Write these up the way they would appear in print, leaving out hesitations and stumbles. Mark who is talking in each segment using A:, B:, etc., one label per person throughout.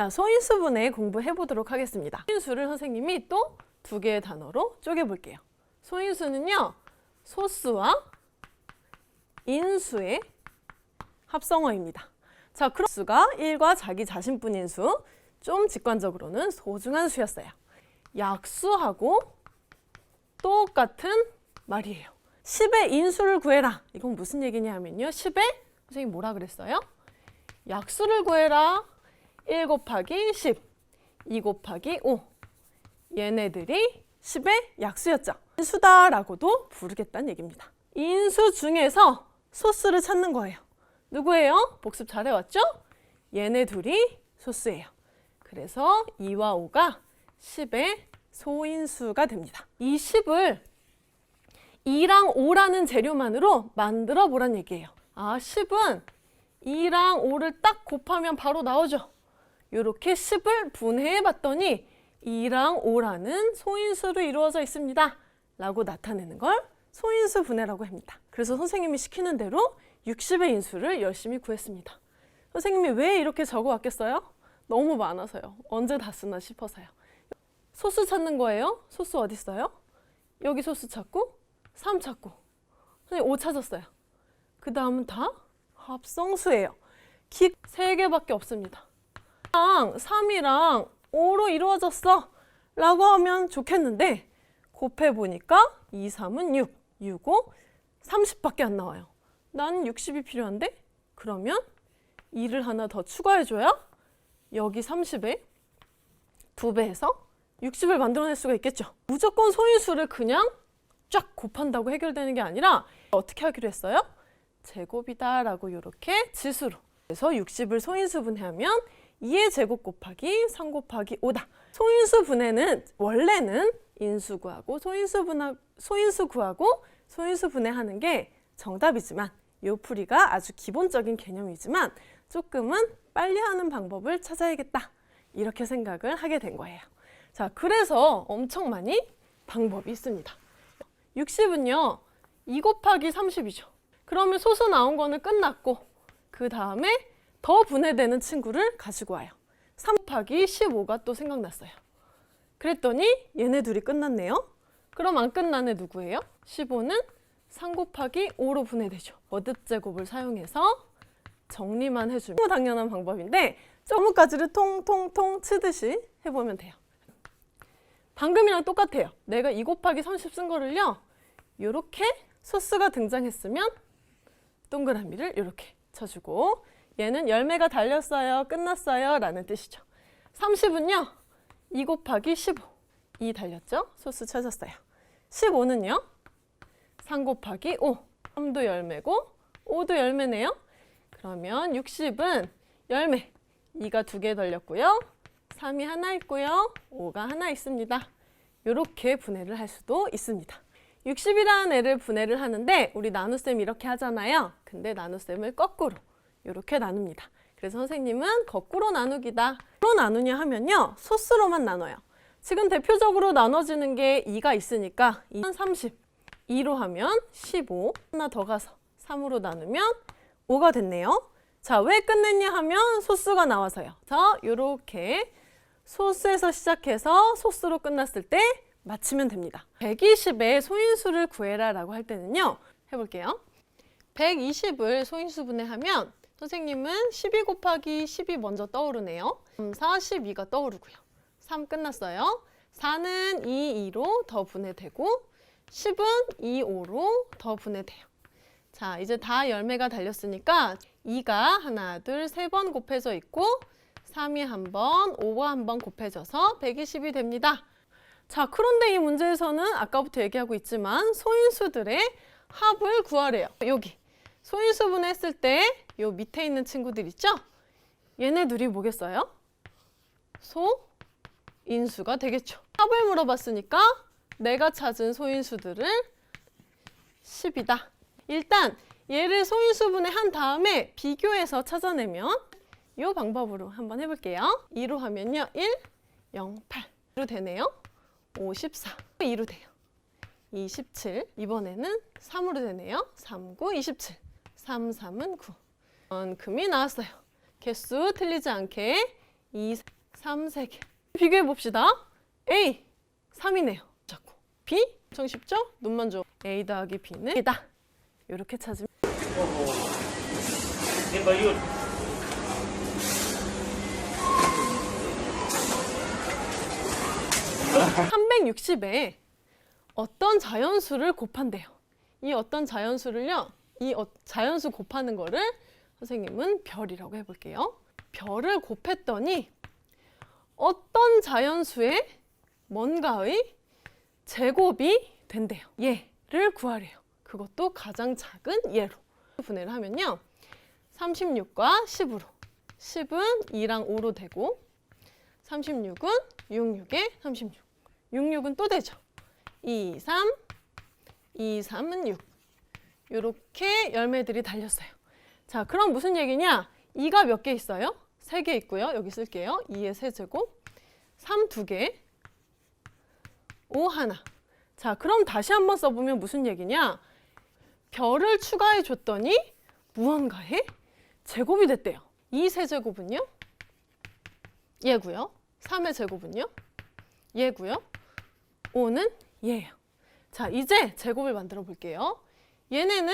A: 자, 소인수분해 공부해 보도록 하겠습니다. 소인수를 선생님이 또 두 개의 단어로 쪼개 볼게요. 소인수는요, 소수와 인수의 합성어입니다. 자, 그럼 수가 1과 자기 자신뿐인 수, 좀 직관적으로는 소중한 수였어요. 약수하고 똑같은 말이에요. 10의 인수를 구해라. 이건 무슨 얘기냐 하면요. 10의 선생님 뭐라 그랬어요? 약수를 구해라. 1 곱하기 10, 2 곱하기 5. 얘네들이 10의 약수였죠. 인수다라고도 부르겠다는 얘기입니다. 인수 중에서 소수를 찾는 거예요. 누구예요? 복습 잘해왔죠? 얘네 둘이 소수예요. 그래서 2와 5가 10의 소인수가 됩니다. 이 10을 2랑 5라는 재료만으로 만들어 보란 얘기예요. 아, 10은 2랑 5를 딱 곱하면 바로 나오죠. 이렇게 10을 분해해 봤더니 2랑 5라는 소인수로 이루어져 있습니다. 라고 나타내는 걸 소인수 분해라고 합니다. 그래서 선생님이 시키는 대로 60의 인수를 열심히 구했습니다. 선생님이 왜 이렇게 적어왔겠어요? 너무 많아서요. 언제 다 쓰나 싶어서요. 소수 찾는 거예요. 소수 어디 있어요? 여기 소수 찾고 3 찾고 선생님 5 찾았어요. 그 다음은 다 합성수예요. 기 3개밖에 없습니다. 3이랑 5로 이루어졌어 라고 하면 좋겠는데 곱해보니까 2, 3은 6, 6, 5, 30밖에 안 나와요. 난 60이 필요한데? 그러면 2를 하나 더 추가해줘야 여기 30에 2배 해서 60을 만들어낼 수가 있겠죠. 무조건 소인수를 그냥 쫙 곱한다고 해결되는 게 아니라 어떻게 하기로 했어요? 제곱이다 라고 이렇게 지수로. 그래서 60을 소인수 분해하면 2의 제곱 곱하기 3 곱하기 5다. 소인수 분해는 원래는 인수 구하고 소인수 구하고 소인수 분해하는 게 정답이지만 이 풀이가 아주 기본적인 개념이지만 조금은 빨리 하는 방법을 찾아야겠다. 이렇게 생각을 하게 된 거예요. 자, 그래서 엄청 많이 방법이 있습니다. 60은요. 2 곱하기 30이죠. 그러면 소수 나온 거는 끝났고 그 다음에 더 분해되는 친구를 가지고 와요. 3 곱하기 15가 또 생각났어요. 그랬더니 얘네 둘이 끝났네요. 그럼 안 끝난 애 누구예요? 15는 3 곱하기 5로 분해되죠. 거듭제곱을 사용해서 정리만 해주면 너무 당연한 방법인데 점까지를 통통통 치듯이 해보면 돼요. 방금이랑 똑같아요. 내가 2 곱하기 30 쓴 거를요. 이렇게 소수가 등장했으면 동그라미를 이렇게 쳐주고 얘는 열매가 달렸어요. 끝났어요. 라는 뜻이죠. 30은요. 2 곱하기 15. 2 달렸죠? 소수 찾았어요. 15는요. 3 곱하기 5. 3도 열매고 5도 열매네요. 그러면 60은 열매. 2가 2개 달렸고요. 3이 하나 있고요. 5가 하나 있습니다. 이렇게 분해를 할 수도 있습니다. 60이라는 애를 분해를 하는데 우리 나눗셈 이렇게 하잖아요. 근데 나눗셈을 거꾸로 이렇게 나눕니다. 그래서 선생님은 거꾸로 나누기다. 거꾸로 나누냐 하면요. 소수로만 나눠요. 지금 대표적으로 나눠지는 게 2가 있으니까 2는 30. 2로 하면 15. 하나 더 가서 3으로 나누면 5가 됐네요. 자, 왜 끝냈냐 하면 소수가 나와서요. 자, 이렇게 소수에서 시작해서 소수로 끝났을 때 맞추면 됩니다. 120의 소인수를 구해라 라고 할 때는요. 해볼게요. 120을 소인수 분해하면 선생님은 12 곱하기 10이 먼저 떠오르네요. 3, 4, 12가 떠오르고요. 3 끝났어요. 4는 2, 2로 더 분해되고 10은 2, 5로 더 분해돼요. 자, 이제 다 열매가 달렸으니까 2가 하나, 둘, 3번 곱해져 있고 3이 한 번, 5가 한 번 곱해져서 120이 됩니다. 자, 그런데 이 문제에서는 아까부터 얘기하고 있지만 소인수들의 합을 구하래요. 여기 소인수 분해했을 때 요 밑에 있는 친구들 있죠? 얘네 둘이 뭐겠어요? 소인수가 되겠죠. 합을 물어봤으니까 내가 찾은 소인수들을 10이다. 일단 얘를 소인수 분해한 다음에 비교해서 찾아내면 이 방법으로 한번 해볼게요. 2로 하면요. 1, 0, 8로 되네요. 54, 2로 돼요. 27, 이번에는 3으로 되네요. 3, 9, 27, 3, 3은 9. 금이 나왔어요. 개수 틀리지 않게 2, 3, 3개. 비교해 봅시다. A 3이네요. 자꾸 B 엄청 쉽죠? 눈만 줘. A 더하기 B는 B다. 이렇게 찾으면
B: 이거
A: 360에 어떤 자연수를 곱한대요. 이 어떤 자연수를요. 자연수 곱하는 거를 선생님은 별이라고 해볼게요. 별을 곱했더니 어떤 자연수의 뭔가의 제곱이 된대요. 얘를 구하래요. 그것도 가장 작은 얘로 분해를 하면요. 36과 10으로 10은 2랑 5로 되고 36은 66에 36 66은 또 되죠. 2, 3 2, 3은 6 이렇게 열매들이 달렸어요. 자, 그럼 무슨 얘기냐? 2가 몇 개 있어요? 3개 있고요. 여기 쓸게요. 2의 세제곱 3 2개 5 하나. 자, 그럼 다시 한번 써보면 무슨 얘기냐? 별을 추가해 줬더니 무언가의 제곱이 됐대요. 2 세제곱은요? 얘고요. 3의 제곱은요? 얘고요. 5는 얘예요. 자, 이제 제곱을 만들어 볼게요. 얘네는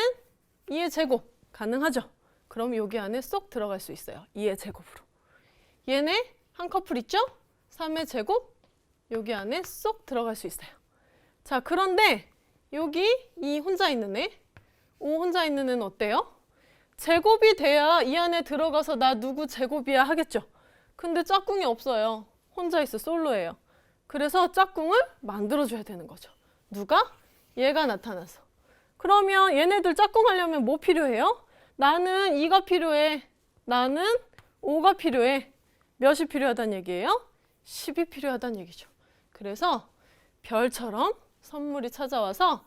A: 2의 제곱 가능하죠? 그럼 여기 안에 쏙 들어갈 수 있어요. 2의 제곱으로. 얘네 한 커플 있죠? 3의 제곱 여기 안에 쏙 들어갈 수 있어요. 자, 그런데 여기 2 혼자 있는 애, 5 혼자 있는 애는 어때요? 제곱이 돼야 이 안에 들어가서 나 누구 제곱이야 하겠죠? 근데 짝꿍이 없어요. 혼자 있어, 솔로예요. 그래서 짝꿍을 만들어줘야 되는 거죠. 누가? 얘가 나타나서. 그러면 얘네들 짝꿍 하려면 뭐 필요해요? 나는 2가 필요해. 나는 5가 필요해. 몇이 필요하다는 얘기예요? 10이 필요하다는 얘기죠. 그래서 별처럼 선물이 찾아와서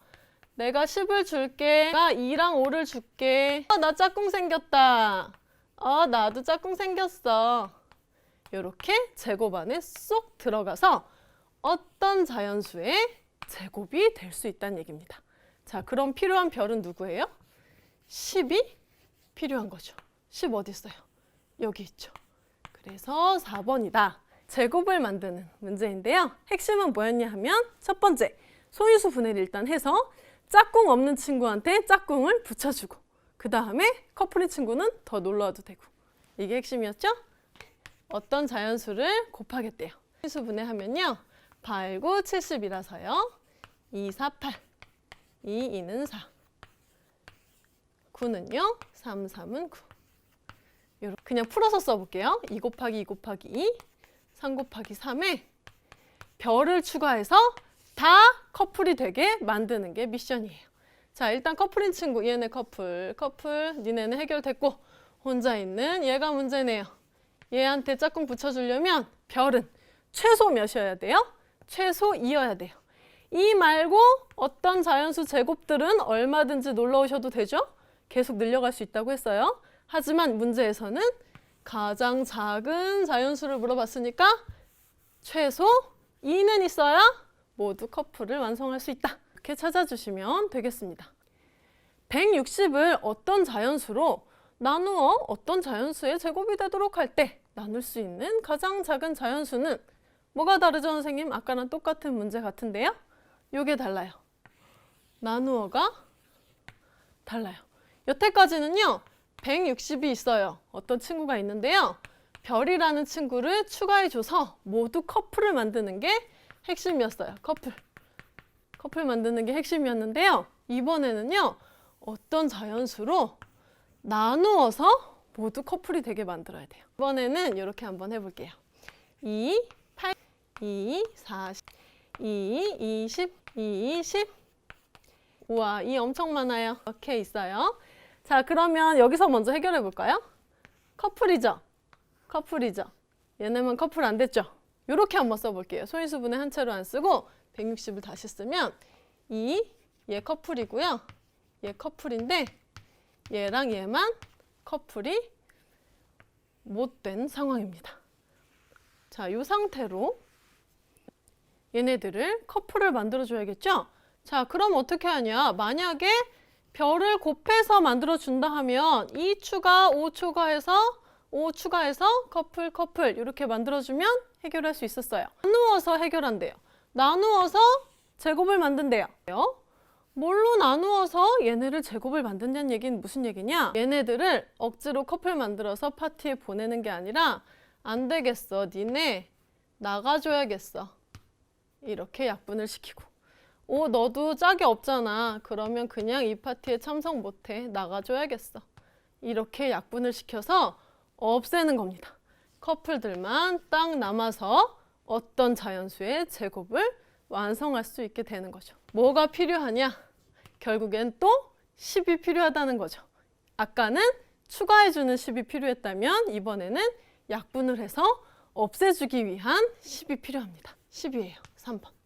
A: 내가 10을 줄게. 내가 2랑 5를 줄게. 나 짝꿍 생겼다. 나도 짝꿍 생겼어. 이렇게 제곱 안에 쏙 들어가서 어떤 자연수의 제곱이 될 수 있다는 얘기입니다. 자, 그럼 필요한 별은 누구예요? 10이 필요한 거죠. 10 어디 있어요? 여기 있죠. 그래서 4번이다. 제곱을 만드는 문제인데요. 핵심은 뭐였냐 하면 첫 번째, 소인수 분해를 일단 해서 짝꿍 없는 친구한테 짝꿍을 붙여주고 그 다음에 커플인 친구는 더 놀러와도 되고 이게 핵심이었죠? 어떤 자연수를 곱하겠대요. 소인수 분해하면요. 8, 9, 70이라서요. 2, 4, 8. 2, 2는 4. 9는요. 3, 3은 9. 요렇게 그냥 풀어서 써볼게요. 2 곱하기 2 곱하기 2. 3 곱하기 3에 별을 추가해서 다 커플이 되게 만드는 게 미션이에요. 자, 일단 커플인 친구, 얘네 커플, 니네는 해결됐고 혼자 있는 얘가 문제네요. 얘한테 짝꿍 붙여주려면 별은 최소 몇이어야 돼요? 최소 2여야 돼요. 이 말고 어떤 자연수 제곱들은 얼마든지 놀러 오셔도 되죠? 계속 늘려갈 수 있다고 했어요. 하지만 문제에서는 가장 작은 자연수를 물어봤으니까 최소 2는 있어야 모두 커플을 완성할 수 있다. 이렇게 찾아주시면 되겠습니다. 160을 어떤 자연수로 나누어 어떤 자연수의 제곱이 되도록 할 때 나눌 수 있는 가장 작은 자연수는 뭐가 다르죠, 선생님? 아까랑 똑같은 문제 같은데요? 요게 달라요. 나누어가 달라요. 여태까지는요. 160이 있어요. 어떤 친구가 있는데요. 별이라는 친구를 추가해줘서 모두 커플을 만드는 게 핵심이었어요. 커플 만드는 게 핵심이었는데요. 이번에는요. 어떤 자연수로 나누어서 모두 커플이 되게 만들어야 돼요. 이번에는 이렇게 한번 해볼게요. 2, 8, 2, 40, 2, 20, 20. 우와, 2 엄청 많아요. 이렇게 있어요. 자, 그러면 여기서 먼저 해결해 볼까요? 커플이죠? 얘네만 커플 안 됐죠? 이렇게 한번 써볼게요. 소인수분해 한 채로 안 쓰고 160을 다시 쓰면 2, 얘 커플이고요. 얘 커플인데 얘랑 얘만 커플이 못 된 상황입니다. 자, 이 상태로 얘네들을 커플을 만들어줘야겠죠? 자, 그럼 어떻게 하냐? 만약에 별을 곱해서 만들어준다 하면 2 추가, 5 추가해서 5 추가해서 커플 커플 이렇게 만들어주면 해결할 수 있었어요. 나누어서 해결한대요. 나누어서 제곱을 만든대요. 뭘로 나누어서 얘네를 제곱을 만든다는 얘기는 무슨 얘기냐? 얘네들을 억지로 커플 만들어서 파티에 보내는 게 아니라 안 되겠어. 니네 나가줘야겠어. 이렇게 약분을 시키고. 너도 짝이 없잖아. 그러면 그냥 이 파티에 참석 못해. 나가줘야겠어. 이렇게 약분을 시켜서 없애는 겁니다. 커플들만 딱 남아서 어떤 자연수의 제곱을 완성할 수 있게 되는 거죠. 뭐가 필요하냐? 결국엔 또 10이 필요하다는 거죠. 아까는 추가해주는 10이 필요했다면 이번에는 약분을 해서 없애주기 위한 10이 필요합니다. 10이에요. 3번.